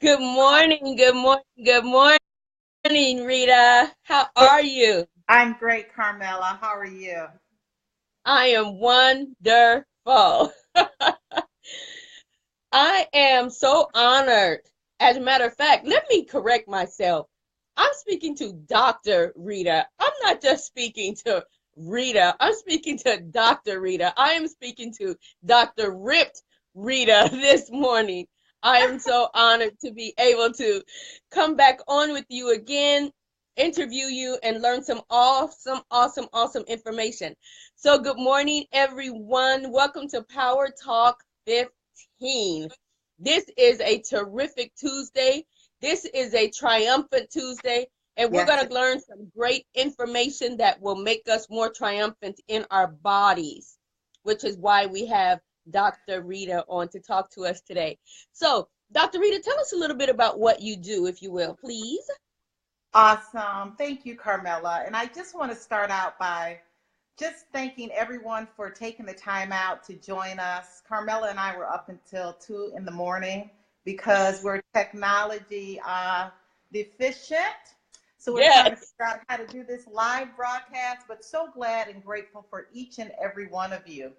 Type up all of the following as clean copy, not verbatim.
Good morning, good morning, good morning, Rita. How are you? I'm great, Carmela. How are you? I am wonderful. I am so honored. As a matter of fact, let me correct myself. I'm speaking to Dr. Rita. I'm not just speaking to Rita. I'm speaking to Dr. Rita. I am speaking to Dr. Ripped Rita this morning. I am so honored to be able to come back on with you again, interview you, and learn some awesome information. So, good morning, everyone. Welcome to Power Talk 15. This is a terrific Tuesday. This is a triumphant Tuesday, and we're Yes. going to learn some great information that will make us more triumphant in our bodies, which is why we have Dr. Rita on to talk to us today. So, Dr. Rita, tell us a little bit about what you do, if you will, please. Awesome. Thank you, Carmela. And I just want to start out by just thanking everyone for taking the time out to join us. Carmela and I were up until 2 in the morning because we're technology deficient. So we're trying to Yes. figure out how to do this live broadcast, but so glad and grateful for each and every one of you.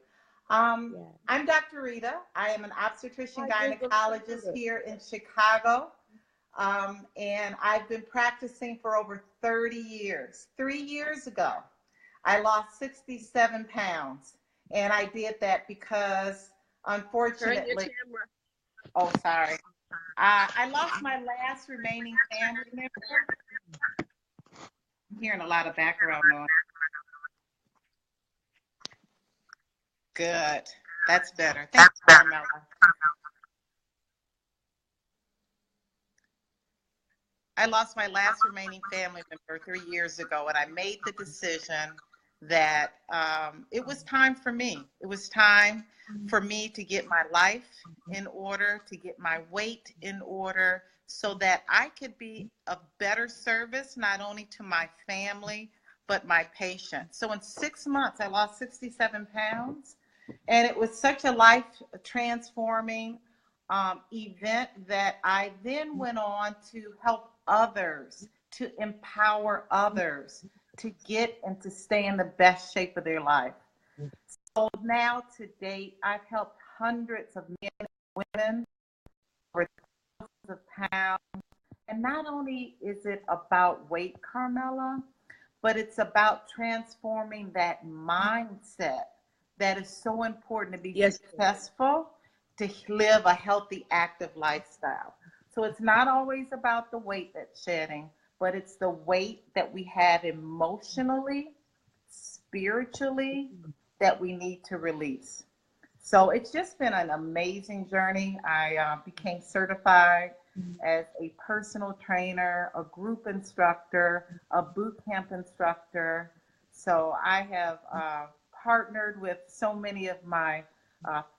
Yeah. I'm Dr. Rita. I am an obstetrician I did go gynecologist through it. here in Chicago. And I've been practicing for over 30 years. 3 years ago, I lost 67 pounds. And I did that because, Turn your unfortunately, camera. oh, sorry. I lost my last remaining family member. I'm hearing a lot of background noise. Good. That's better. Thank you, Carmela. I lost my last remaining family member 3 years ago, and I made the decision that it was time for me. It was time for me to get my life in order, to get my weight in order, so that I could be of better service, not only to my family, but my patients. So in 6 months, I lost 67 pounds, and it was such a life transforming event that I then went on to help others, to empower others to get and to stay in the best shape of their life. So now to date, I've helped hundreds of men and women over thousands of pounds. And not only is it about weight, Carmela, but it's about transforming that mindset that is so important to be Yes. successful, to live a healthy, active lifestyle. So it's not always about the weight that's shedding, but it's the weight that we have emotionally, spiritually, that we need to release. So it's just been an amazing journey. I became certified as a personal trainer, a group instructor, a boot camp instructor. So I have partnered with so many of my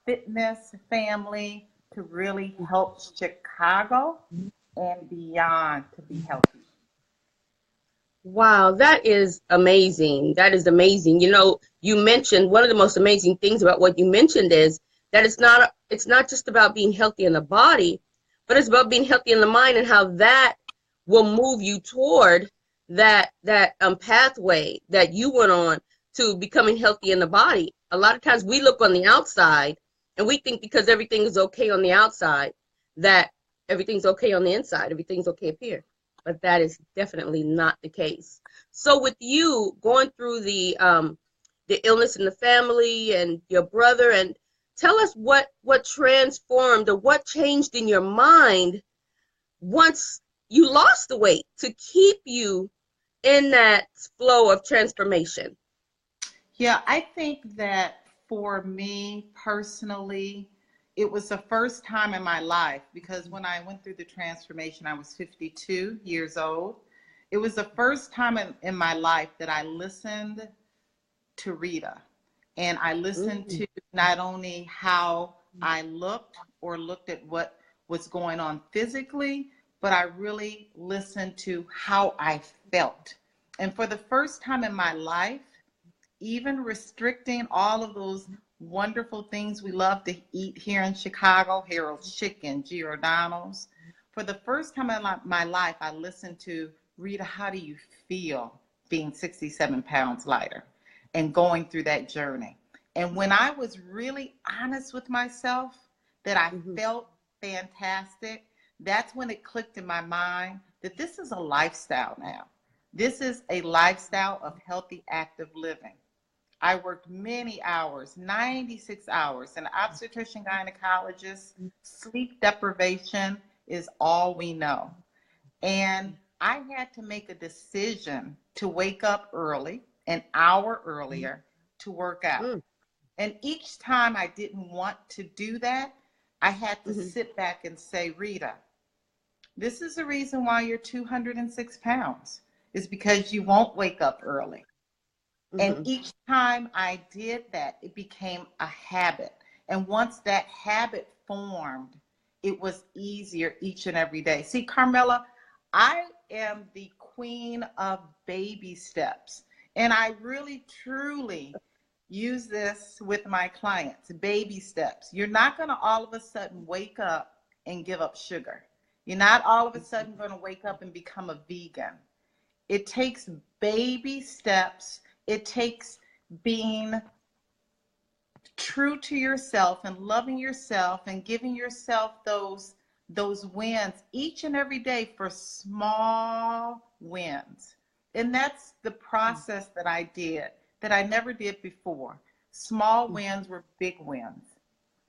fitness family to really help Chicago and beyond to be healthy. Wow, that is amazing. That is amazing. You mentioned one of the most amazing things about what you mentioned is that it's not just about being healthy in the body, but it's about being healthy in the mind and how that will move you toward that pathway that you went on to becoming healthy in the body. A lot of times we look on the outside and we think because everything is okay on the outside that everything's okay on the inside, everything's okay up here, but that is definitely not the case. So with you going through the illness in the family and your brother, and tell us what transformed or what changed in your mind once you lost the weight to keep you in that flow of transformation. Yeah, I think that for me personally, it was the first time in my life because when I went through the transformation, I was 52 years old. It was the first time in my life that I listened to Rita. And I listened Mm. to not only how I looked or looked at what was going on physically, but I really listened to how I felt. And for the first time in my life, even restricting all of those wonderful things we love to eat here in Chicago, Harold's Chicken, Giordano's. For the first time in my life, I listened to, Rita, how do you feel being 67 pounds lighter and going through that journey? And when I was really honest with myself that I felt fantastic, that's when it clicked in my mind that this is a lifestyle now. This is a lifestyle of healthy, active living. I worked many hours, 96 hours, an obstetrician gynecologist. Sleep deprivation is all we know. And I had to make a decision to wake up early, an hour earlier, to work out. And each time I didn't want to do that, I had to sit back and say, Rita, this is the reason why you're 206 pounds, is because you won't wake up early. And each time I did that, it became a habit. And once that habit formed, it was easier each and every day. See, Carmela, I am the queen of baby steps. And I really, truly use this with my clients, baby steps. You're not going to all of a sudden wake up and give up sugar. You're not all of a sudden going to wake up and become a vegan. It takes baby steps. It takes being true to yourself and loving yourself and giving yourself those wins each and every day for small wins. And that's the process that I did that I never did before. Small wins were big wins.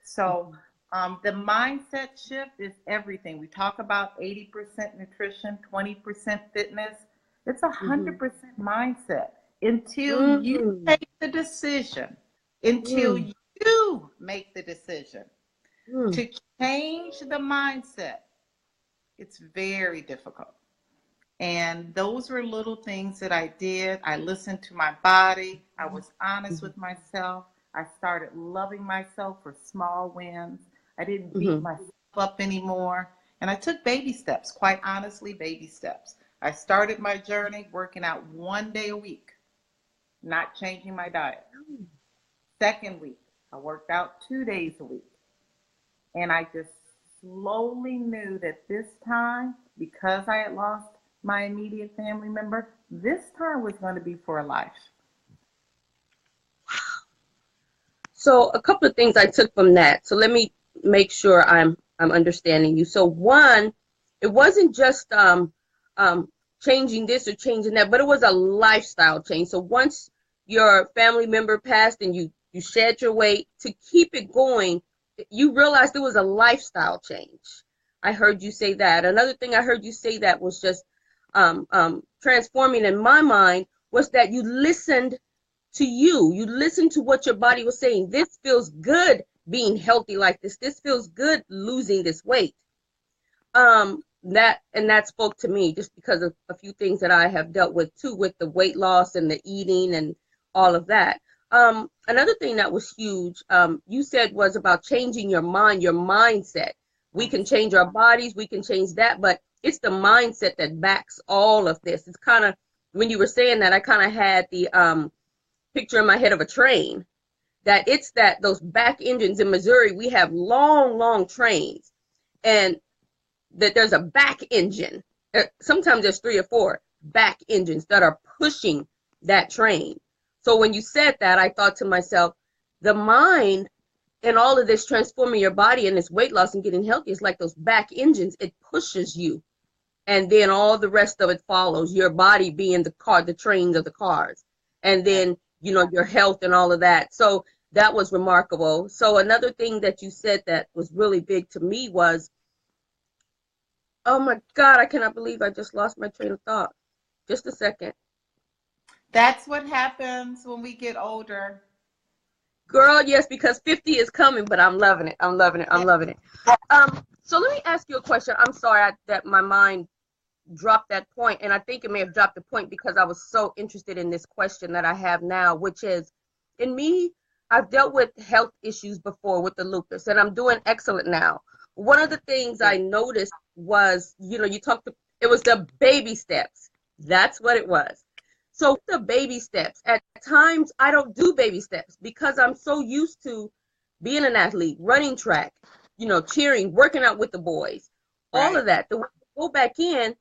So the mindset shift is everything. We talk about 80% nutrition, 20% fitness. It's 100% mindset. Until you take the decision, until you make the decision to change the mindset, it's very difficult. And those were little things that I did. I listened to my body. I was honest with myself. I started loving myself for small wins. I didn't beat myself up anymore. And I took baby steps, quite honestly, baby steps. I started my journey working out 1 day a week, not changing my diet. Second week, I worked out 2 days a week. And I just slowly knew that this time, because I had lost my immediate family member, this time was going to be for life. So a couple of things I took from that. So let me make sure I'm understanding you. So one, it wasn't just changing this or changing that, but it was a lifestyle change. So once your family member passed and you shed your weight, to keep it going, you realized it was a lifestyle change. I heard you say that. Another thing I heard you say that was just transforming in my mind was that you listened to you listened to what your body was saying. This feels good being healthy like this. This feels good losing this weight. That spoke to me just because of a few things that I have dealt with too, with the weight loss and the eating and all of that. Another thing that was huge, you said, was about changing your mind, your mindset. We can change our bodies, we can change that, but it's the mindset that backs all of this. It's kind of, when you were saying that, I kind of had the picture in my head of a train, that it's that those back engines in Missouri, we have long trains, and that there's a back engine. Sometimes there's 3 or 4 back engines that are pushing that train. So when you said that, I thought to myself, the mind and all of this transforming your body and this weight loss and getting healthy is like those back engines. It pushes you. And then all the rest of it follows, your body being the car, the trains of the cars. And then, you know, your health and all of that. So that was remarkable. So another thing that you said that was really big to me was, oh my God, I cannot believe I just lost my train of thought. Just a second. That's what happens when we get older. Girl, yes, because 50 is coming, but I'm loving it. I'm loving it. I'm loving it. So let me ask you a question. I'm sorry that my mind dropped that point, and I think it may have dropped the point because I was so interested in this question that I have now, which is, in me, I've dealt with health issues before with the lupus, and I'm doing excellent now. One of the things I noticed was, you know, it was the baby steps. That's what it was. So the baby steps, at times I don't do baby steps because I'm so used to being an athlete, running track, you know, cheering, working out with the boys. all Right. of that. The way I go back in,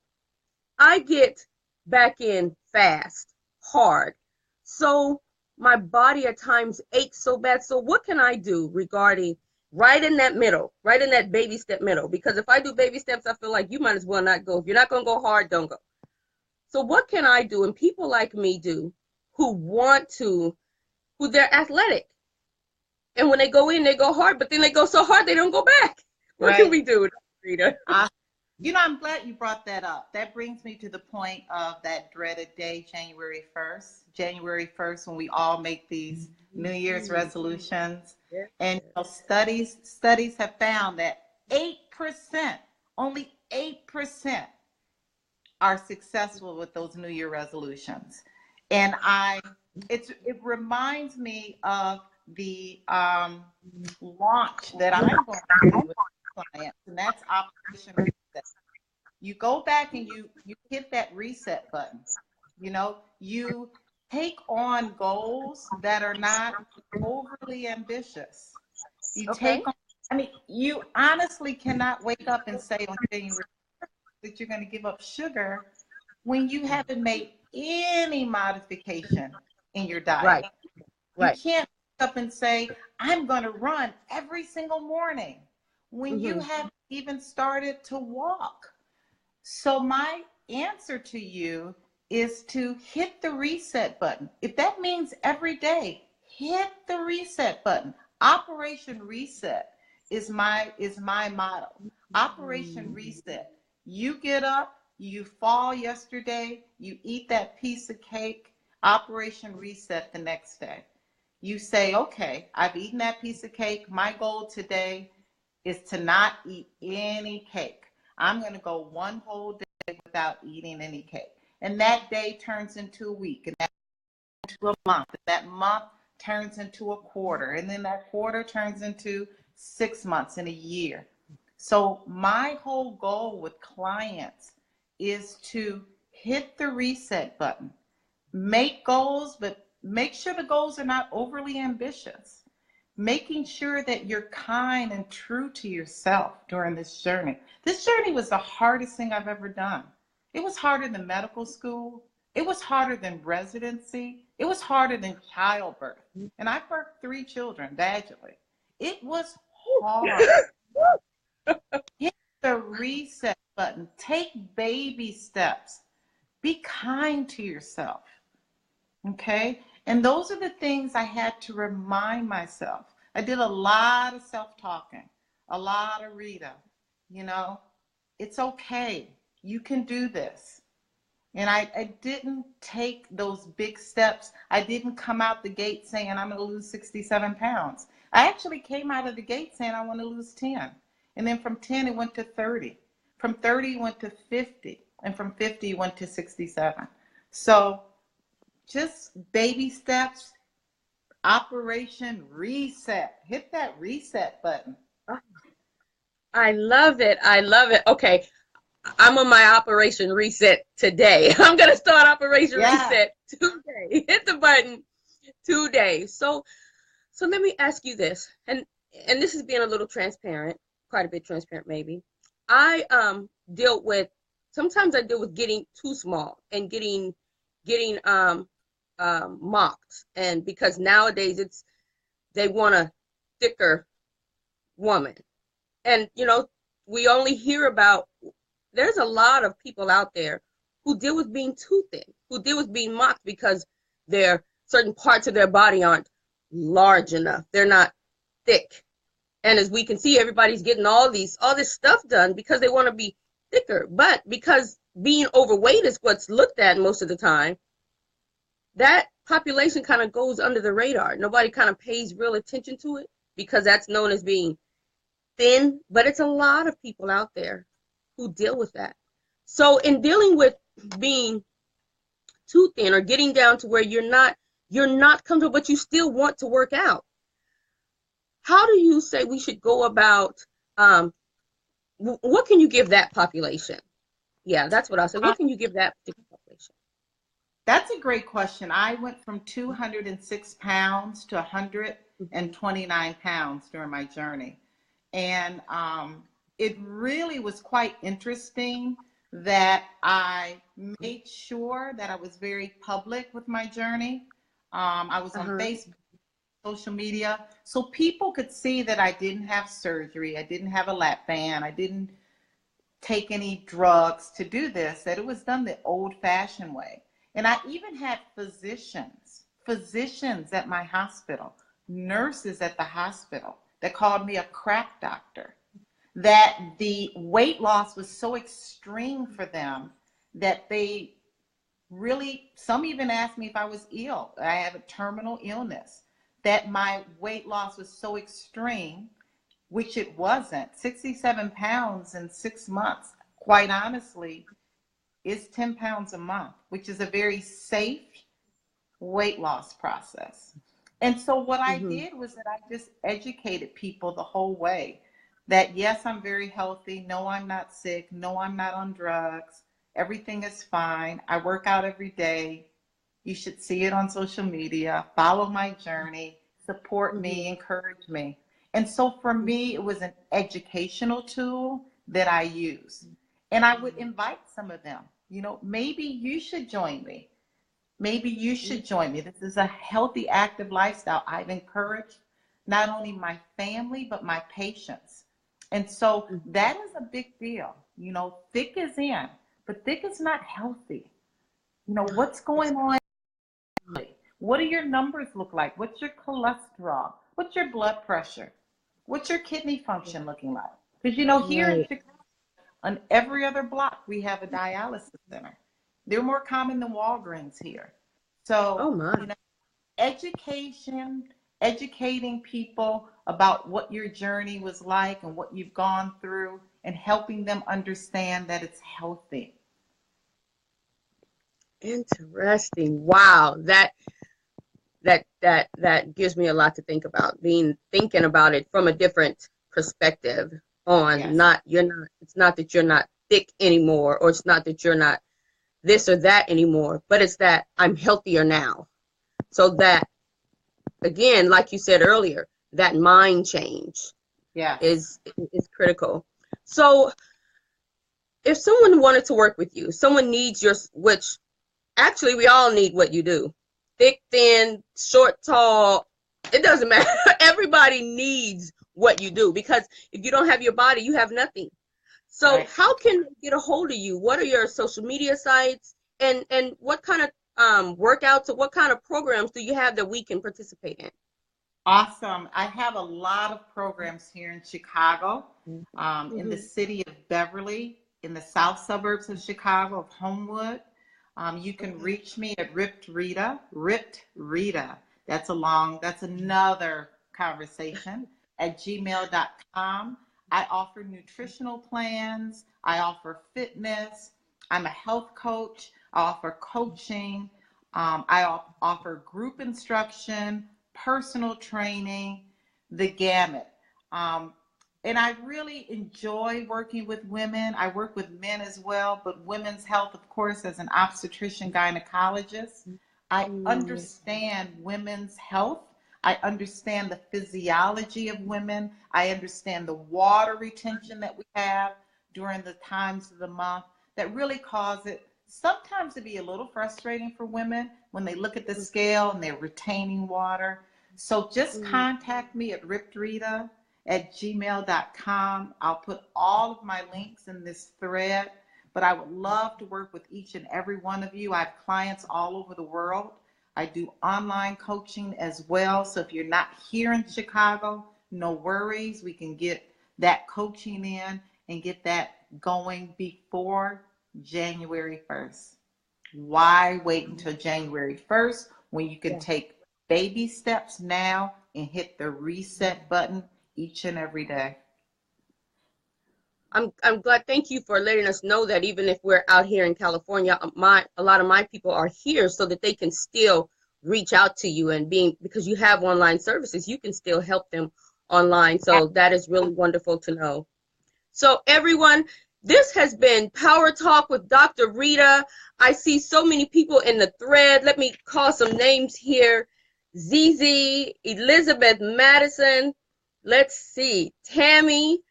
I get back in fast, hard. So my body at times aches so bad. So what can I do regarding right in that middle, right in that baby step middle? Because if I do baby steps, I feel like you might as well not go. If you're not going to go hard, don't go. So what can I do? And people like me do who want to, who they're athletic. And when they go in, they go hard, but then they go so hard they don't go back. What can Right. we do, Rita? You know, I'm glad you brought that up. That brings me to the point of that dreaded day, January 1st. January 1st, when we all make these New Year's resolutions. Yeah. And you know, studies have found that 8%, only 8% are successful with those New Year resolutions. And it reminds me of the launch that I'm going to do with clients, and that's Operation Reset. You go back and you hit that reset button. You know, you take on goals that are not overly ambitious. You Okay. take on, I mean, you honestly cannot wake up and say on January that you're going to give up sugar when you haven't made any modification in your diet. Right. You Right. can't wake up and say, I'm going to run every single morning when you Mm-hmm. haven't even started to walk. So my answer to you is to hit the reset button. If that means every day, hit the reset button. Operation Reset is my motto. Operation Reset. You get up, you fall yesterday, you eat that piece of cake. Operation Reset the next day. You say, okay, I've eaten that piece of cake. My goal today is to not eat any cake. I'm going to go one whole day without eating any cake. And that day turns into a week, and that into a month. And that month turns into a quarter. And then that quarter turns into 6 months and a year. So my whole goal with clients is to hit the reset button. Make goals, but make sure the goals are not overly ambitious. Making sure that you're kind and true to yourself during this journey. This journey was the hardest thing I've ever done. It was harder than medical school. It was harder than residency. It was harder than childbirth. And I birthed 3 children vaginally. It was hard. Hit the reset button. Take baby steps. Be kind to yourself. Okay? And those are the things I had to remind myself. I did a lot of self-talking, a lot of Rita, you know, it's okay. You can do this. And I didn't take those big steps. I didn't come out the gate saying I'm going to lose 67 pounds. I actually came out of the gate saying I want to lose 10. And then from 10, it went to 30. From 30, it went to 50. And from 50, it went to 67. So just baby steps, Operation Reset. Hit that reset button. I love it. I love it. Okay. I'm on my Operation Reset today. I'm going to start Operation Reset today. Hit the button today. So let me ask you this. And this is being a little transparent, quite a bit transparent maybe. I sometimes I deal with getting too small and getting mocked, and because nowadays they want a thicker woman, and you know we only hear about, there's a lot of people out there who deal with being too thin, who deal with being mocked because their certain parts of their body aren't large enough, they're not thick, and as we can see, everybody's getting all this stuff done because they want to be thicker, but because being overweight is what's looked at most of the time, that population kind of goes under the radar. Nobody kind of pays real attention to it because that's known as being thin, but it's a lot of people out there who deal with that. So in dealing with being too thin or getting down to where you're not comfortable, but you still want to work out, how do you say we should go about, what can you give that population? Yeah, that's what I'll say. What can you give that particular population? That's a great question. I went from 206 pounds to 129 pounds during my journey. And it really was quite interesting that I made sure that I was very public with my journey. I was on Facebook, social media, so people could see that I didn't have surgery, I didn't have a lap band, I didn't take any drugs to do this, that it was done the old-fashioned way. And I even had physicians at my hospital, nurses at the hospital that called me a crack doctor, that the weight loss was so extreme for them that they really, some even asked me if I was ill. I have a terminal illness, that my weight loss was so extreme, which it wasn't. 67 pounds in 6 months, quite honestly, is 10 pounds a month, which is a very safe weight loss process. And so what I did was that I just educated people the whole way that, yes, I'm very healthy. No, I'm not sick. No, I'm not on drugs. Everything is fine. I work out every day. You should see it on social media. Follow my journey. Support me. Encourage me. And so for me, it was an educational tool that I use. And I would invite some of them, you know, maybe you should join me. Maybe you should join me. This is a healthy, active lifestyle. I've encouraged not only my family, but my patients. And so that is a big deal. You know, thick is in, but thick is not healthy. You know, what's going on? What do your numbers look like? What's your cholesterol? What's your blood pressure? What's your kidney function looking like? Because, you know, here in Chicago, on every other block, we have a dialysis center. They're more common than Walgreens here. So, you know, educating people about what your journey was like and what you've gone through, and helping them understand that it's healthy. Interesting. Wow. That gives me a lot to think about, thinking about it from a different perspective on it's not that you're not thick anymore, or it's not that you're not this or that anymore, but it's that I'm healthier now. So that, again, like you said earlier, that mind change is critical. So if someone wanted to work with you, someone needs which actually we all need what you do. Thick, thin, short, tall, it doesn't matter. Everybody needs what you do, because if you don't have your body, you have nothing. So how can they get a hold of you? What are your social media sites, and what kind of workouts or what kind of programs do you have that we can participate in? Awesome. I have a lot of programs here in Chicago, in the city of Beverly, in the south suburbs of Chicago, of Homewood. You can reach me at Ripped Rita. That's another conversation, at gmail.com. I offer nutritional plans. I offer fitness. I'm a health coach. I offer coaching. I offer group instruction, personal training, the gamut. And I really enjoy working with women. I work with men as well, but women's health, of course, as an obstetrician gynecologist. I understand women's health. I understand the physiology of women. I understand the water retention that we have during the times of the month that really cause it sometimes to be a little frustrating for women when they look at the scale and they're retaining water. So just contact me at rippedrita@gmail.com. I'll put all of my links in this thread, but I would love to work with each and every one of you. I have clients all over the world. I do online coaching as well. So if you're not here in Chicago, no worries. We can get that coaching in and get that going before January 1st. Why wait until January 1st when you can take baby steps now and hit the reset button each and every day? I'm glad. Thank you for letting us know that even if we're out here in California, a lot of my people are here so that they can still reach out to you, and because you have online services, you can still help them online. So that is really wonderful to know. So everyone, this has been Power Talk with Dr. Rita. I see so many people in the thread. Let me call some names here. ZZ, Elizabeth Madison. Let's see. Tammy,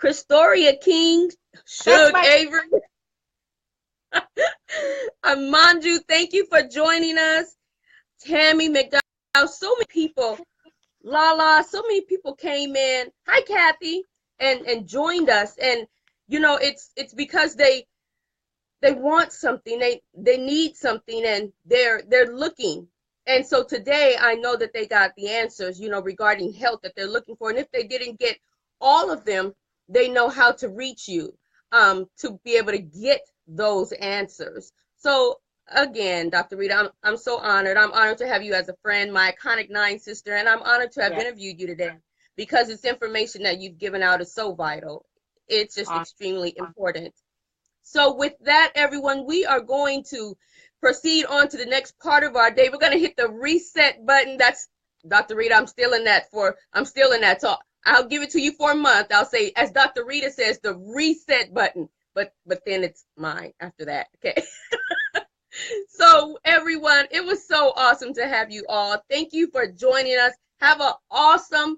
Christoria King, Shug Avery, Amanju, thank you for joining us. Tammy McDowell, so many people. Lala, so many people came in. Hi, Kathy, and joined us. And you know, it's because they want something, they need something, and they're looking. And so today I know that they got the answers, you know, regarding health that they're looking for. And if they didn't get all of them, they know how to reach you to be able to get those answers. So again, Dr. Rita, I'm so honored. I'm honored to have you as a friend, my iconic nine sister, and I'm honored to have interviewed you today, because this information that you've given out is so vital. It's just extremely important. So with that, everyone, we are going to proceed on to the next part of our day. We're going to hit the reset button. That's Dr. Rita. I'm still in that. So I'll give it to you for a month. I'll say, as Dr. Rita says, the reset button. But then it's mine after that. Okay. So everyone, it was so awesome to have you all. Thank you for joining us. Have an awesome,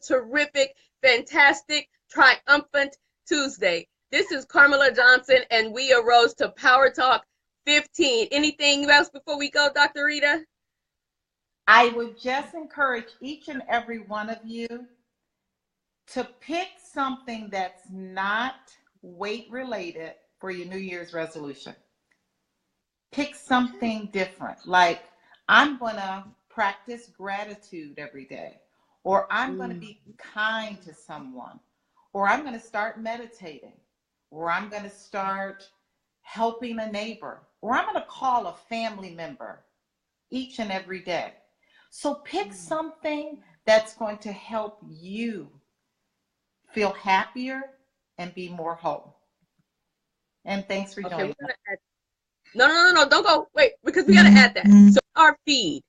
terrific, fantastic, triumphant Tuesday. This is Carmela Johnson, and we arose to Power Talk 15. Anything else before we go, Dr. Rita? I would just encourage each and every one of you to pick something that's not weight related for your New Year's resolution. Pick something different, like I'm going to practice gratitude every day, or I'm going to be kind to someone, or I'm going to start meditating, or I'm going to start helping a neighbor, or I'm going to call a family member each and every day. So pick something that's going to help you feel happier and be more whole. And thanks for joining us. No, don't go. Wait, because we got to add that. So our feed.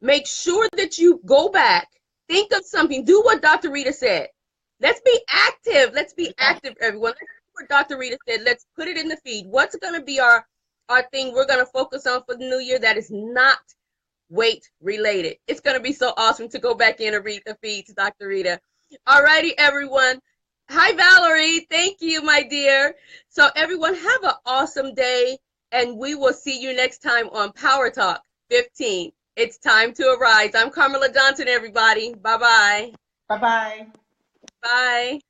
Make sure that you go back, think of something, do what Dr. Rita said. Let's be active. Let's be active, everyone. Let's do what Dr. Rita said. Let's put it in the feed. What's going to be our thing we're going to focus on for the new year that is not weight related? It's going to be so awesome to go back in and read the feeds, Dr. Rita. All righty, everyone. Hi, Valerie. Thank you, my dear. So everyone, have an awesome day, and we will see you next time on Power Talk 15. It's time to arise. I'm Carmela Johnson, everybody. Bye-bye. Bye-bye. Bye.